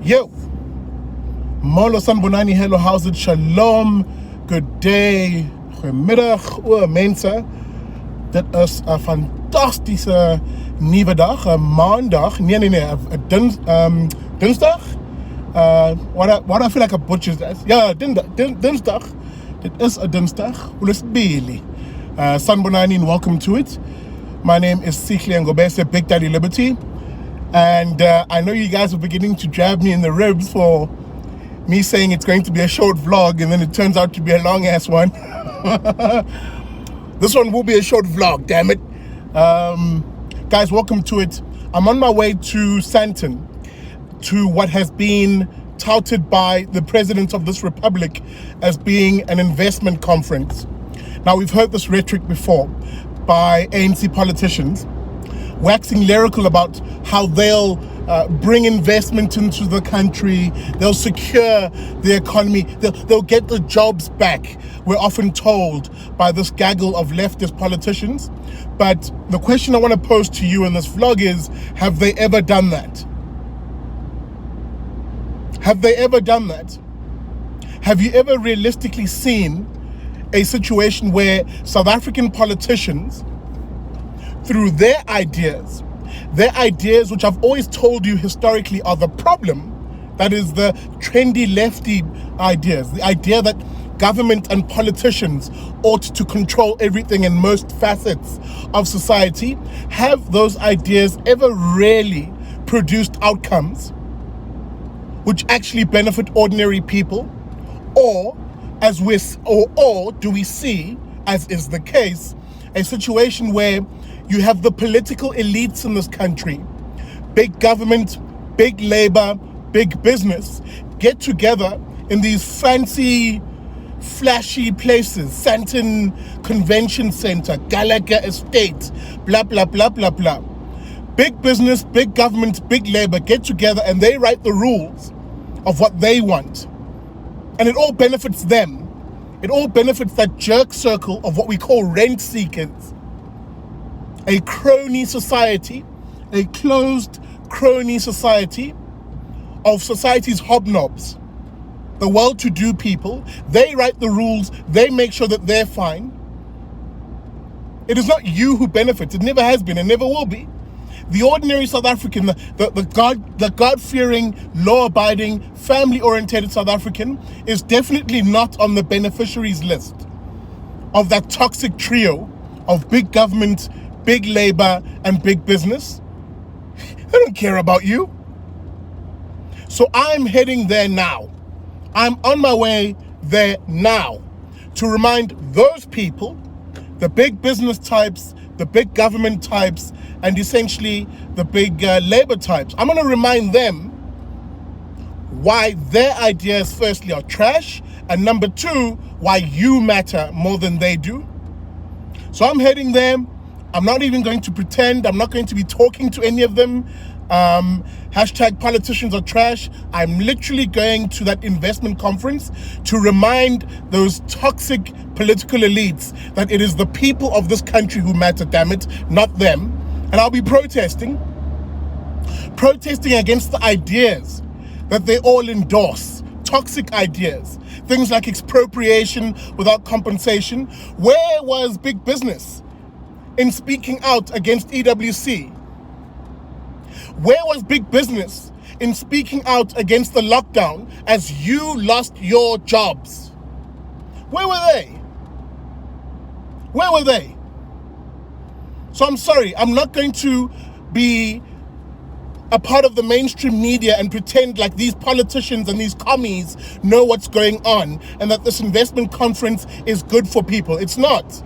Yo, Molo Sanbonani, hello, how's it? Shalom, good day, goedemiddag, mensen. Dit is een fantastische nieuwe dag, een maandag, dinsdag. What I feel like a butcher's that? Yeah, dinsdag. Dit is a dinsdag. Ulisbili. Sanbonani, and welcome to it. My name is Sikli Ngobese, Big Daddy Liberty. And I know you guys are beginning to jab me in the ribs for me saying it's going to be a short vlog, and then it turns out to be a long-ass one. This one will be a short vlog, damn it. Guys, welcome to it. I'm on my way to Sandton, to what has been touted by the president of this republic as being an investment conference. Now, we've heard this rhetoric before by ANC politicians, waxing lyrical about how they'll bring investment into the country, they'll secure the economy, they'll get the jobs back, we're often told by this gaggle of leftist politicians. But the question I want to pose to you in this vlog is, have they ever done that? Have they ever done that? Have you ever realistically seen a situation where South African politicians, through their ideas which I've always told you historically are the problem, that is the trendy-Lefty ideas, the idea that government and politicians ought to control everything in most facets of society, have those ideas ever really produced outcomes which actually benefit ordinary people? Or do we see, as is the case, a situation where you have the political elites in this country, big government, big labor, big business, get together in these fancy, flashy places, Sandton Convention Center, Gallagher Estate, blah, blah, blah, blah, blah. Big business, big government, big labor get together and they write the rules of what they want. And it all benefits them. It all benefits that jerk circle of what we call rent seekers. A crony society, a closed crony society of society's hobnobs. The well-to-do people, they write the rules, they make sure that they're fine. It is not you who benefits, it never has been and never will be. The ordinary South African, the God-fearing, law-abiding, family-oriented South African is definitely not on the beneficiaries list of that toxic trio of big government, big labor, and big business. They don't care about you. So I'm heading there now. I'm on my way there now to remind those people, the big business types, the big government types, and essentially the big labor types. I'm going to remind them why their ideas, firstly, are trash, and number two, why you matter more than they do. So I'm heading there. I'm not even going to pretend. I'm not going to be talking to any of them. Hashtag politicians are trash. I'm literally going to that investment conference to remind those toxic political elites that it is the people of this country who matter, damn it, not them. And I'll be protesting against the ideas that they all endorse, toxic ideas, things like expropriation without compensation. Where was big business in speaking out against EWC? Where was big business in speaking out against the lockdown as you lost your jobs? Where were they? Where were they? So I'm sorry, I'm not going to be a part of the mainstream media and pretend like these politicians and these commies know what's going on and that this investment conference is good for people. It's not.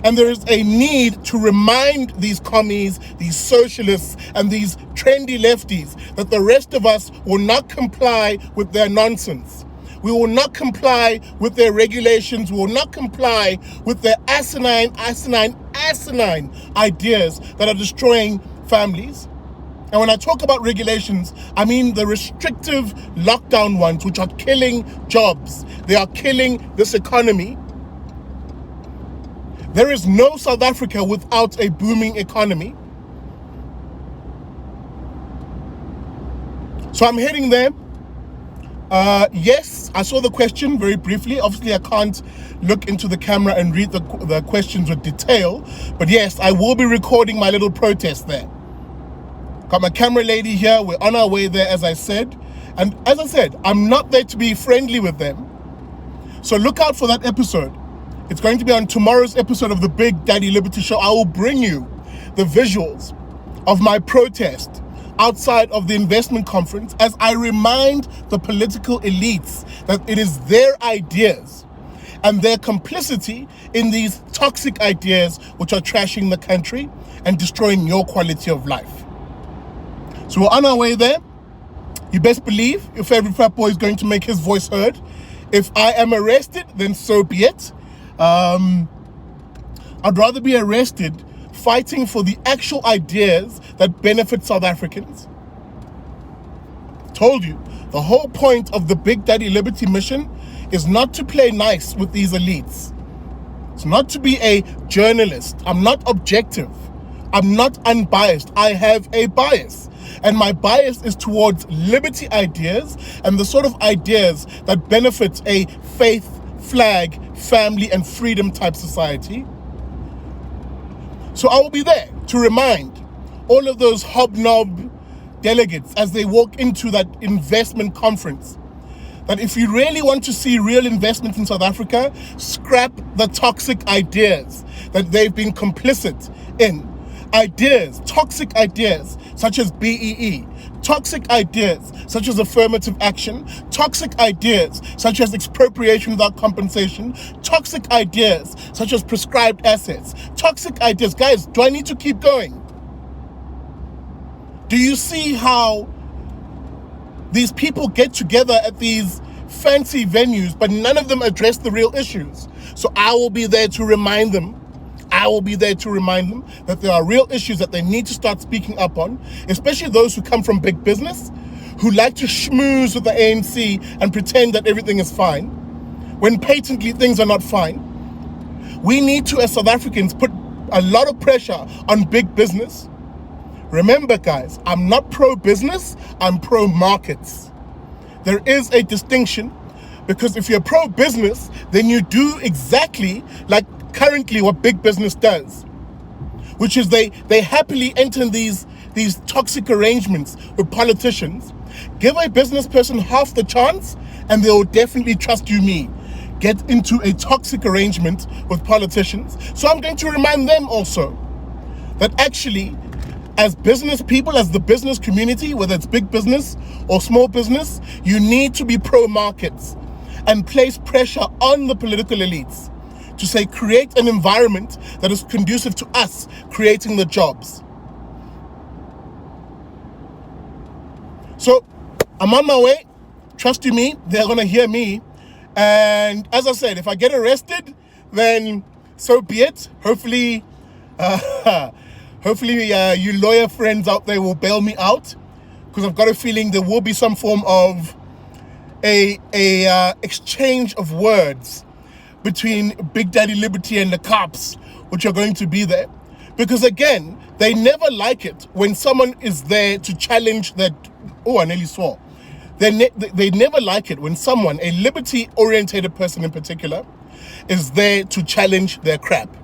And there is a need to remind these commies, these socialists, and these trendy lefties that the rest of us will not comply with their nonsense. We will not comply with their regulations. We will not comply with their asinine ideas that are destroying families. And when I talk about regulations, I mean the restrictive lockdown ones, which are killing jobs. They are killing this economy. There is no South Africa without a booming economy. So I'm heading there. Yes, I saw the question very briefly. Obviously, I can't look into the camera and read the questions with detail. But yes, I will be recording my little protest there. Got my camera lady here. We're on our way there, as I said. And as I said, I'm not there to be friendly with them. So look out for that episode. It's going to be on tomorrow's episode of the Big Daddy Liberty Show. I will bring you the visuals of my protest outside of the investment conference as I remind the political elites that it is their ideas and their complicity in these toxic ideas which are trashing the country and destroying your quality of life. So we're on our way there. You best believe your favorite fat boy is going to make his voice heard. If I am arrested, then so be it. I'd rather be arrested fighting for the actual ideas that benefit South Africans. Told you, the whole point of the Big Daddy Liberty mission is not to play nice with these elites. It's not to be a journalist. I'm not objective. I'm not unbiased. I have a bias. And my bias is towards liberty ideas and the sort of ideas that benefit a faith, flag, family, and freedom type society. So I will be there to remind all of those hobnob delegates as they walk into that investment conference that if you really want to see real investment in South Africa, scrap the toxic ideas that they've been complicit in. Ideas, toxic ideas such as BEE, toxic ideas such as affirmative action, toxic ideas such as expropriation without compensation, toxic ideas such as prescribed assets, toxic ideas. Guys, do I need to keep going? Do you see how these people get together at these fancy venues, but none of them address the real issues? So I will be there to remind them. I will be there to remind them that there are real issues that they need to start speaking up on, especially those who come from big business, who like to schmooze with the ANC and pretend that everything is fine, when patently things are not fine. We need to, as South Africans, put a lot of pressure on big business. Remember, guys, I'm not pro-business, I'm pro-markets. There is a distinction, because if you're pro-business, then you do exactly like currently what big business does, which is they happily enter these toxic arrangements with politicians. Give a business person half the chance and they will definitely trust you me. Get into a toxic arrangement with politicians. So I'm going to remind them also that actually, as business people, as the business community, whether it's big business or small business, you need to be pro-markets and place pressure on the political elites to say, create an environment that is conducive to us creating the jobs. So I'm on my way. Trust you me, they're gonna hear me. And as I said, if I get arrested, then so be it. Hopefully, you lawyer friends out there will bail me out, because I've got a feeling there will be some form of a exchange of words between Big Daddy Liberty and the cops, which are going to be there. Because again, they never like it when someone is there to challenge that. Oh, I nearly swore. They never like it when someone, a liberty-orientated person in particular, is there to challenge their crap.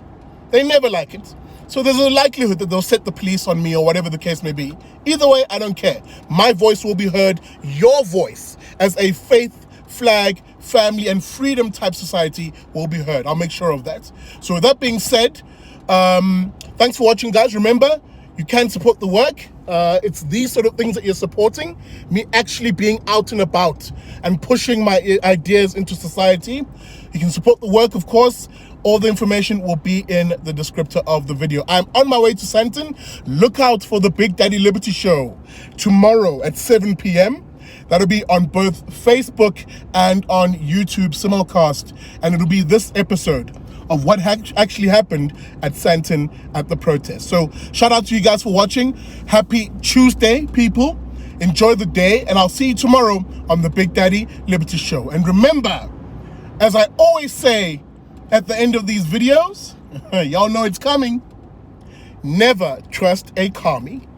They never like it. So there's a likelihood that they'll set the police on me or whatever the case may be. Either way, I don't care. My voice will be heard. Your voice as a faith, flag, family, and freedom type society will be heard. I'll make sure of that. So with that being said, thanks for watching, guys. Remember, you can support the work. It's these sort of things that you're supporting. Me actually being out and about and pushing my ideas into society. You can support the work, of course. All the information will be in the descriptor of the video. I'm on my way to Sandton. Look out for the Big Daddy Liberty Show tomorrow at 7 p.m. That'll be on both Facebook and on YouTube simulcast. And it'll be this episode of what actually happened at Sandton at the protest. So shout out to you guys for watching. Happy Tuesday, people. Enjoy the day, and I'll see you tomorrow on the Big Daddy Liberty Show. And remember, as I always say at the end of these videos, y'all know it's coming, never trust a commie.